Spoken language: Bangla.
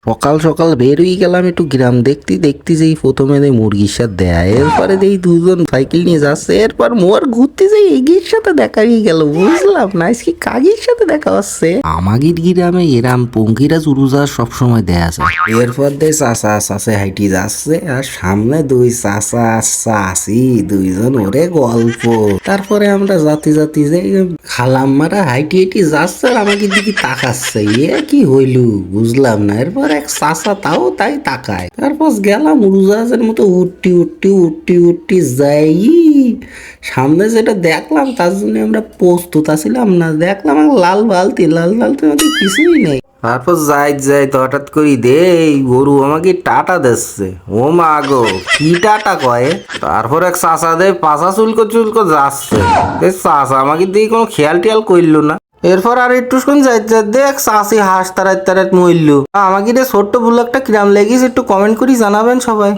সকাল সকাল বের হয়ে গেলাম একটু গ্রাম দেখতে দেখতে, যেই প্রথমে দেই মুরগির সাথে দেয়, এরপরে দেই দুজন সাইকেল নিয়ে যাচ্ছে, এরপর মোর ঘুরতে যাই এগির সাথে দেখা হয়ে গেল। বুঝলাম না আজকে কাগির সাথে দেখা হচ্ছে। আমাগির গ্রামে এরাম পঙ্কিরা চুরুজা সবসময় দেয়া যায়। এরপর দেয় চাষা চাষে হাইটি যাচ্ছে, আর সামনে দুই চাষা চাষি দুইজন ওরে গল্প। তারপরে আমরা জাতি জাতি যে খালাম মারা হাইটি হাইটি যাচ্ছে, আর আমাকে দিকে তাকাচ্ছে। এ কি হইল বুঝলাম না। এরপর এক চাষা তাও তাই তাকায়। তারপর গেলাম উড়োজাহাজের মতো উঠতি উঠতি উঠতি উঠতি যাই। সামনে যেটা দেখলাম তার জন্য আমরা প্রস্তুত আছিলাম না। দেখলাম এক লাল বালতি, লাল বালতি মধ্যে কিছুই নেই। তারপর যাই তো হঠাৎ করি দে গরু আমাকে টাটা দিচ্ছে। ও মা গো, কি টাটা কয়। তারপর এক চাষা দে পাশা চুলকো চুলকো যাচ্ছে। চাষা আমাকে দিয়ে কোনো খেয়াল টিয়াল করলো না। এরপর আর একটু শুন যাইতে দেখ চাষি হাঁস তারাত তারাত মরল। আমাকে ছোট্ট বুলাকটা কিরাম লেগেছে একটু কমেন্ট করি জানাবেন সবাই।